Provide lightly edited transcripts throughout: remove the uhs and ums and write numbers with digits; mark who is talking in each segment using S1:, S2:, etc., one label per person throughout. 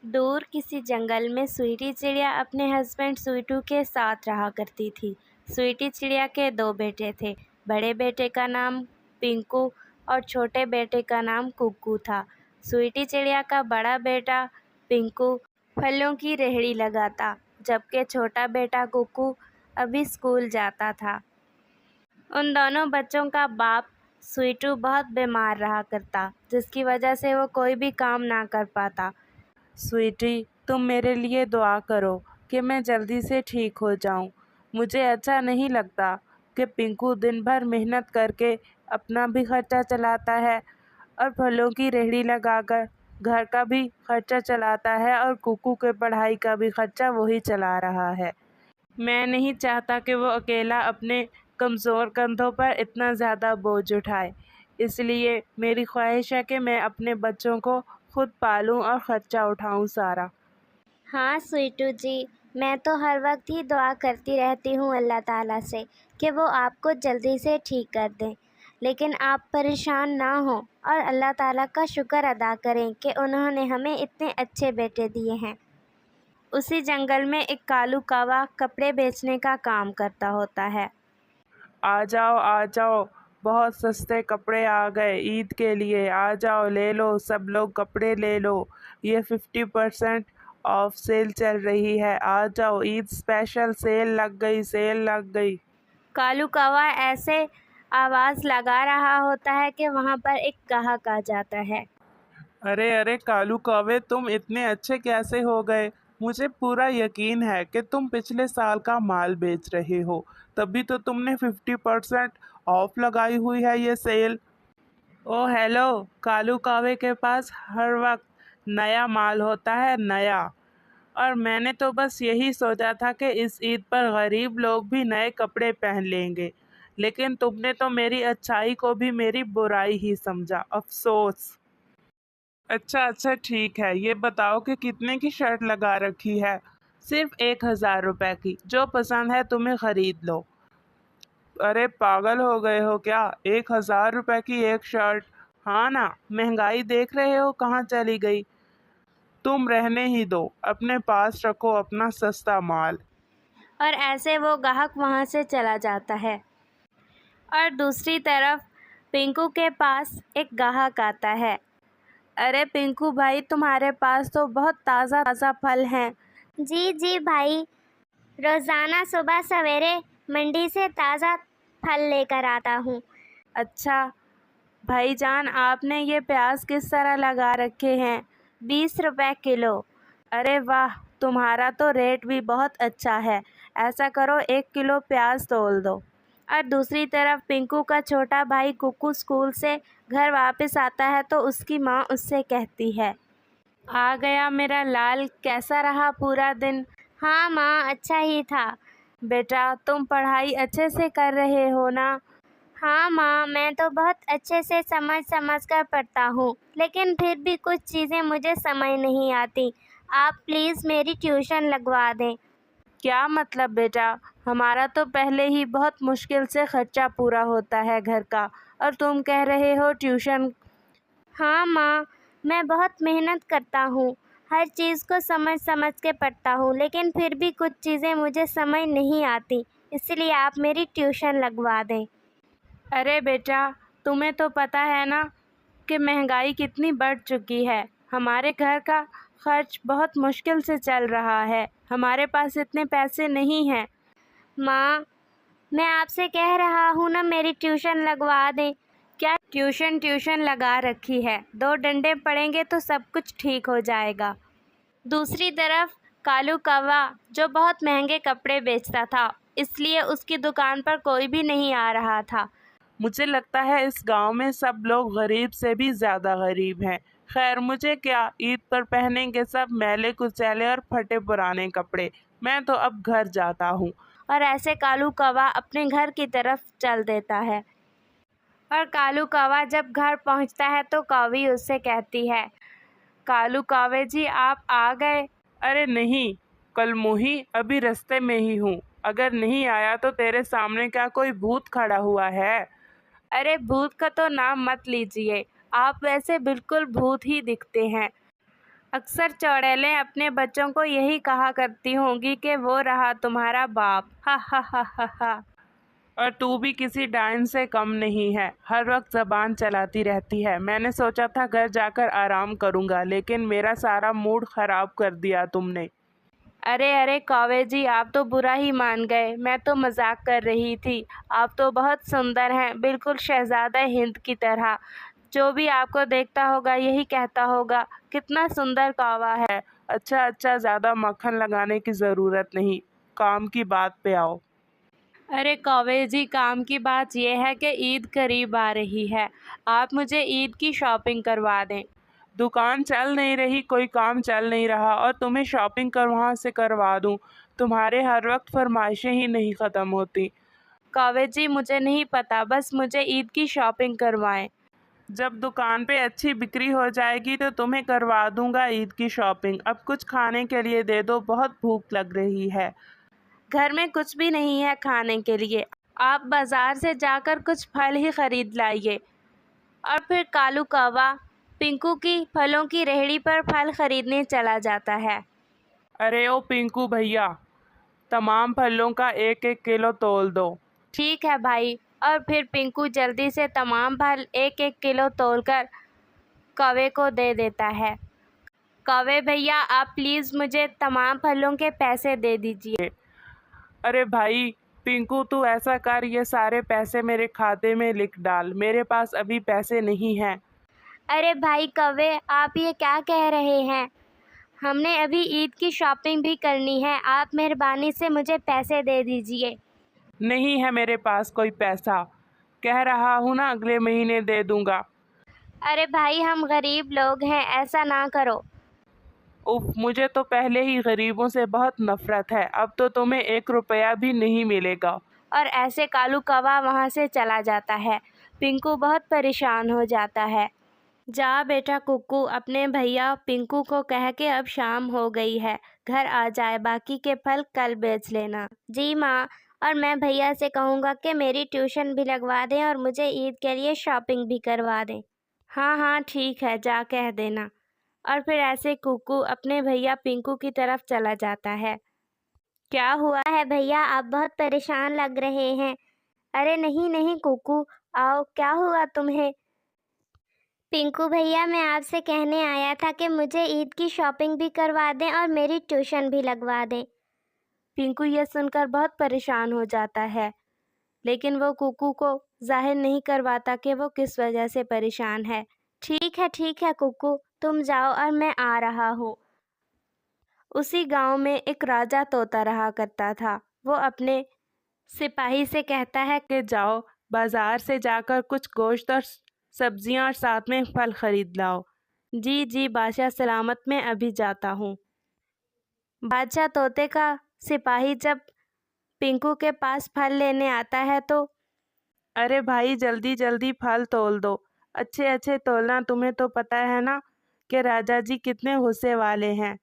S1: دور کسی جنگل میں سویٹی چڑیا اپنے ہسبینڈ سویٹو کے ساتھ رہا کرتی تھی۔ سویٹی چڑیا کے 2 بیٹے تھے۔ بڑے بیٹے کا نام پنکو اور چھوٹے بیٹے کا نام ککو تھا۔ سویٹی چڑیا کا بڑا بیٹا پنکو پھلوں کی ریہڑی لگاتا، جبکہ چھوٹا بیٹا ککو ابھی اسکول جاتا تھا۔ ان دونوں بچوں کا باپ سویٹو بہت بیمار رہا کرتا، جس کی وجہ سے وہ کوئی بھی کام نہ کر پاتا۔
S2: سویٹی، تم میرے لیے دعا کرو کہ میں جلدی سے ٹھیک ہو جاؤں۔ مجھے اچھا نہیں لگتا کہ پنکو دن بھر محنت کر کے اپنا بھی خرچہ چلاتا ہے اور پھلوں کی ریہڑی لگا کر گھر کا بھی خرچہ چلاتا ہے، اور ککو کے پڑھائی کا بھی خرچہ وہی چلا رہا ہے۔ میں نہیں چاہتا کہ وہ اکیلا اپنے کمزور کندھوں پر اتنا زیادہ بوجھ اٹھائے، اس لیے میری خواہش ہے کہ میں اپنے بچوں کو خود پالوں اور خرچہ اٹھاؤں سارا۔
S1: ہاں سویٹو جی، میں تو ہر وقت ہی دعا کرتی رہتی ہوں اللہ تعالیٰ سے کہ وہ آپ کو جلدی سے ٹھیک کر دیں، لیکن آپ پریشان نہ ہوں اور اللہ تعالیٰ کا شکر ادا کریں کہ انہوں نے ہمیں اتنے اچھے بیٹے دیے ہیں۔ اسی جنگل میں ایک کالو کوا کپڑے بیچنے کا کام کرتا ہوتا ہے۔
S2: آ جاؤ، بہت سستے کپڑے آ گئے عید کے لیے، آ جاؤ لے لو، سب لوگ کپڑے لے لو، یہ 50% آف سیل چل رہی ہے، آ جاؤ، عید اسپیشل سیل لگ گئی۔
S1: کالو کوا ایسے آواز لگا رہا ہوتا ہے کہ وہاں پر ایک گاہک آ جاتا ہے۔
S2: ارے کالو کوے، تم اتنے اچھے کیسے ہو گئے؟ مجھے پورا یقین ہے کہ تم پچھلے سال کا مال بیچ رہے ہو، تبھی تو تم نے 50% آف لگائی ہوئی ہے یہ سیل۔ او ہیلو، کالو کوے کے پاس ہر وقت نیا مال ہوتا ہے، نیا، اور میں نے تو بس یہی سوچا تھا کہ اس عید پر غریب لوگ بھی نئے کپڑے پہن لیں گے، لیکن تم نے تو میری اچھائی کو بھی میری برائی ہی سمجھا، افسوس۔ اچھا ٹھیک ہے، یہ بتاؤ کہ کتنے کی شرٹ لگا رکھی ہے؟ صرف 1000 روپے کی، جو پسند ہے تمہیں خرید لو۔ ارے پاگل ہو گئے ہو کیا؟ 1000 روپے کی ایک شرٹ؟ ہاں نا، مہنگائی دیکھ رہے ہو کہاں چلی گئی؟ تم رہنے ہی دو، اپنے پاس رکھو اپنا سستا مال۔
S1: اور ایسے وہ گاہک وہاں سے چلا جاتا ہے۔ اور دوسری طرف پنکو کے پاس ایک گاہک آتا ہے۔ ارے پنکو بھائی، تمہارے پاس تو بہت تازہ پھل ہیں۔ جی بھائی، روزانہ صبح سویرے منڈی سے تازہ پھل لے کر آتا ہوں۔ اچھا بھائی جان، آپ نے یہ پیاز کس طرح لگا رکھے ہیں؟ 20 روپے کلو۔ ارے واہ، تمہارا تو ریٹ بھی بہت اچھا ہے، ایسا کرو 1 کلو پیاز تول دو۔ اور دوسری طرف پنکو کا چھوٹا بھائی ککو اسکول سے گھر واپس آتا ہے تو اس کی ماں اس سے کہتی ہے، آ گیا میرا لال، کیسا رہا پورا دن؟ ہاں ماں، اچھا ہی تھا۔ بیٹا، تم پڑھائی اچھے سے کر رہے ہو نا؟ ہاں ماں، میں تو بہت اچھے سے سمجھ کر پڑھتا ہوں، لیکن پھر بھی کچھ چیزیں مجھے سمجھ نہیں آتی، آپ پلیز میری ٹیوشن لگوا دیں۔ کیا مطلب بیٹا؟ ہمارا تو پہلے ہی بہت مشکل سے خرچہ پورا ہوتا ہے گھر کا، اور تم کہہ رہے ہو ٹیوشن؟ ہاں ماں، میں بہت محنت کرتا ہوں، ہر چیز کو سمجھ کے پڑھتا ہوں، لیکن پھر بھی کچھ چیزیں مجھے سمجھ نہیں آتی، اس لیے آپ میری ٹیوشن لگوا دیں۔ ارے بیٹا، تمہیں تو پتہ ہے نا کہ مہنگائی کتنی بڑھ چکی ہے، ہمارے گھر کا خرچ بہت مشکل سے چل رہا ہے، ہمارے پاس اتنے پیسے نہیں ہیں۔ ماں، میں آپ سے کہہ رہا ہوں نا میری ٹیوشن لگوا دیں۔ کیا ٹیوشن لگا رکھی ہے، 2 ڈنڈے پڑیں گے تو سب کچھ ٹھیک ہو جائے گا۔ دوسری طرف کالو کوا جو بہت مہنگے کپڑے بیچتا تھا، اس لیے اس کی دکان پر کوئی بھی نہیں آ رہا تھا۔
S2: مجھے لگتا ہے اس گاؤں میں سب لوگ غریب سے بھی زیادہ غریب ہیں۔ خیر مجھے کیا، عید پر پہنیں گے سب میلے کچیلے اور پھٹے پرانے کپڑے، میں تو اب گھر جاتا ہوں۔
S1: اور ایسے کالو کوا اپنے گھر کی طرف چل دیتا ہے۔ اور کالو کوا جب گھر پہنچتا ہے تو کوی اس سے کہتی ہے،
S2: کالو کوے جی، آپ آ گئے؟ ارے نہیں کل موہی، ابھی رستے میں ہی ہوں، اگر نہیں آیا تو تیرے سامنے کیا کوئی بھوت کھڑا ہوا ہے؟
S1: ارے بھوت کا تو نام مت لیجیے، آپ ویسے بالکل بھوت ہی دکھتے ہیں۔ अक्सर चौड़ैलें अपने बच्चों को यही कहा करती होंगी कि वो रहा तुम्हारा बाप। हा हा हा हा हा।
S2: और तू भी किसी डायन से कम नहीं है, हर वक्त जबान चलाती रहती है। मैंने सोचा था घर जाकर आराम करूंगा, लेकिन मेरा सारा मूड खराब कर दिया तुमने।
S1: अरे अरे कौवे जी, आप तो बुरा ही मान गए। मैं तो मजाक कर रही थी। आप तो बहुत सुंदर हैं, बिल्कुल शहजादा हिंद की तरह। जो भी आपको देखता होगा यही कहता होगा, कितना सुंदर कौवा है।
S2: अच्छा अच्छा, ज़्यादा मक्खन लगाने की ज़रूरत नहीं, काम की बात पे आओ।
S1: अरे कौवे जी, काम की बात यह है कि ईद करीब आ रही है। आप मुझे ईद की शॉपिंग करवा दें।
S2: दुकान चल नहीं रही, कोई काम चल नहीं रहा, और तुम्हें शॉपिंग वहाँ से करवा दूँ? तुम्हारे हर वक्त फरमाइशें ही नहीं ख़त्म होती।
S1: कौवे जी, मुझे नहीं पता, बस मुझे ईद की शॉपिंग करवाएं।
S2: जब दुकान पे अच्छी बिक्री हो जाएगी तो तुम्हें करवा दूंगा ईद की शॉपिंग। अब कुछ खाने के लिए दे दो, बहुत भूख लग रही है।
S1: घर में कुछ भी नहीं है खाने के लिए। आप बाजार से जाकर कुछ फल ही खरीद लाइए। और फिर कालू कौवा पिंकू की फलों की रेहड़ी पर फल खरीदने चला जाता है।
S2: अरे ओ पिंकू भैया, तमाम फलों का 1-1 किलो तोल दो।
S1: ठीक है भाई। और फिर पिंकू जल्दी से तमाम फल 1-1 किलो तोलकर कौवे को दे देता है। कौवे भैया, आप प्लीज़ मुझे तमाम फलों के पैसे दे दीजिए।
S2: अरे भाई पिंकू, तू ऐसा कर, ये सारे पैसे मेरे खाते में लिख डाल, मेरे पास अभी पैसे नहीं हैं।
S1: अरे भाई कौवे, आप ये क्या कह रहे हैं? हमने अभी ईद की शॉपिंग भी करनी है। आप मेहरबानी से मुझे पैसे दे दीजिए।
S2: नहीं है मेरे पास कोई पैसा, कह रहा हूँ ना अगले महीने दे दूंगा।
S1: अरे भाई, हम गरीब लोग हैं, ऐसा ना करो।
S2: उफ, मुझे तो पहले ही गरीबों से बहुत नफरत है, अब तो तुम्हें 1 रुपया भी नहीं मिलेगा।
S1: और ऐसे कालू कौवा वहाँ से चला जाता है। पिंकू बहुत परेशान हो जाता है। जा बेटा कुक्कू, अपने भैया पिंकू को कह के अब शाम हो गई है, घर आ जाए, बाकी के फल कल बेच लेना। जी माँ, और मैं भैया से कहूँगा कि मेरी ट्यूशन भी लगवा दें और मुझे ईद के लिए शॉपिंग भी करवा दें। हाँ हाँ ठीक है, जा कह देना। और फिर ऐसे कुक्कू अपने भैया पिंकू की तरफ चला जाता है। क्या हुआ है भैया, आप बहुत परेशान लग रहे हैं। अरे नहीं नहीं कुक्कू, आओ, क्या हुआ तुम्हें? पिंकू भैया, मैं आपसे कहने आया था कि मुझे ईद की शॉपिंग भी करवा दें और मेरी ट्यूशन भी लगवा दें। पिंकू ये सुनकर बहुत परेशान हो जाता है, लेकिन वो कुक्कू को जाहिर नहीं करवाता कि वो किस वजह से परेशान है। ठीक है कुक्कू, तुम जाओ और मैं आ रहा हूँ। उसी गांव में एक राजा तोता रहा करता था। वो अपने सिपाही से कहता है कि जाओ बाजार से जाकर कुछ गोश्त और सब्जियां और साथ में फल खरीद लाओ। जी जी बादशाह सलामत, मैं अभी जाता हूँ। बादशाह तोते का सिपाही जब पिंकू के पास फल लेने आता है तो अरे भाई जल्दी जल्दी फल तोल दो, अच्छे अच्छे तोलना, तुम्हें तो पता है ना कि राजा जी कितने गुस्से वाले हैं।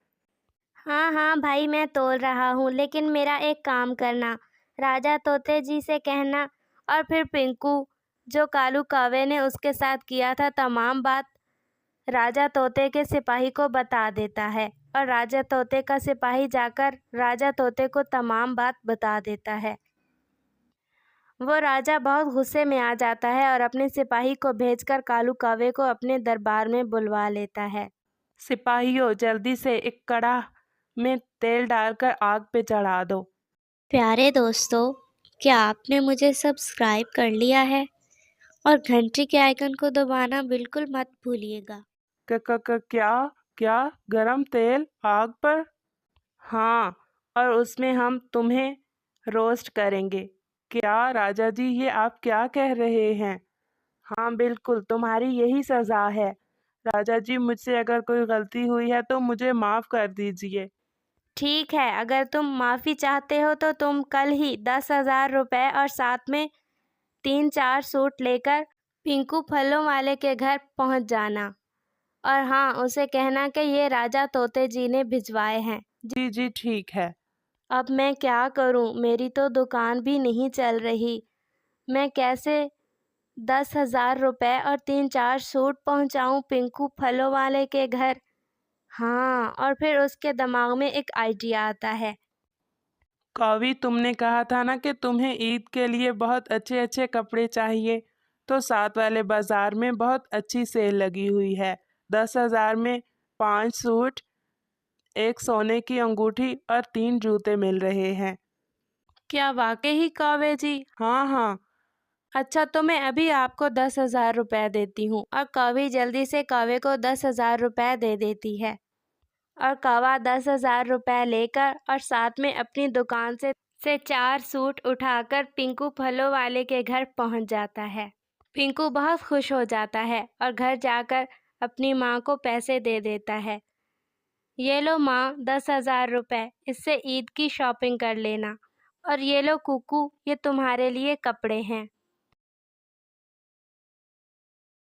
S1: हाँ हाँ भाई, मैं तोल रहा हूँ, लेकिन मेरा एक काम करना, राजा तोते जी से कहना। और फिर पिंकू जो कालू कौवे ने उसके साथ किया था तमाम बात राजा तोते के सिपाही को बता देता है। और राजा तोते का सिपाही जाकर राजा तोते को तमाम बात बता देता है। वो राजा बहुत गुस्से में आ जाता है और अपने सिपाही को भेजकर कालू कौवे को अपने दरबार में बुलवा लेता है। सिपाहियों, जल्दी से एक कड़ाह में तेल डालकर आग पे चढ़ा दो।
S3: प्यारे दोस्तों, क्या आपने मुझे सब्सक्राइब कर लिया है? और घंटी के आइकन को दबाना बिल्कुल मत भूलिएगा।
S2: क्या क्या गरम तेल आग पर? हाँ, और उसमें हम तुम्हें रोस्ट करेंगे। क्या राजा जी, ये आप क्या कह रहे हैं? हाँ बिल्कुल, तुम्हारी यही सज़ा है। राजा जी, मुझसे अगर कोई गलती हुई है तो मुझे माफ़ कर दीजिए। ठीक है, अगर तुम माफ़ी चाहते हो तो तुम कल ही 10,000 रुपये और साथ में 3-4 सूट लेकर पिंकू फलों वाले के घर पहुंच जाना। और हाँ, उसे कहना कि ये राजा तोते जी ने भिजवाए हैं। जी जी ठीक है। अब मैं क्या करूं, मेरी तो दुकान भी नहीं चल रही। मैं कैसे 10,000 रुपये और 3-4 सूट पहुंचाऊं पिंकू फलों वाले के घर?
S1: हाँ, और फिर उसके दिमाग में एक आइडिया आता है।
S2: कौवी, तुमने कहा था ना कि तुम्हें ईद के लिए बहुत अच्छे अच्छे कपड़े चाहिए, तो साथ वाले बाजार में बहुत अच्छी सेल लगी हुई है। 10,000 में 5 सूट, एक सोने की अंगूठी और 3 जूते मिल रहे हैं।
S1: क्या वाकई ही कौवे जी?
S2: हाँ हाँ।
S1: अच्छा, तो मैं अभी आपको 10,000 रुपये देती हूँ। और कौवी जल्दी से कौवे को 10,000 रुपये दे देती है। और कौवा 10,000 रुपये लेकर और साथ में अपनी दुकान से 4 सूट उठाकर पिंकू फलों वाले के घर पहुँच जाता है। पिंकू बहुत खुश हो जाता है और घर जाकर अपनी माँ को पैसे दे देता है। ये लो माँ, 10,000 रुपये, इससे ईद की शॉपिंग कर लेना। और ये लो कुकू, ये तुम्हारे लिए कपड़े हैं।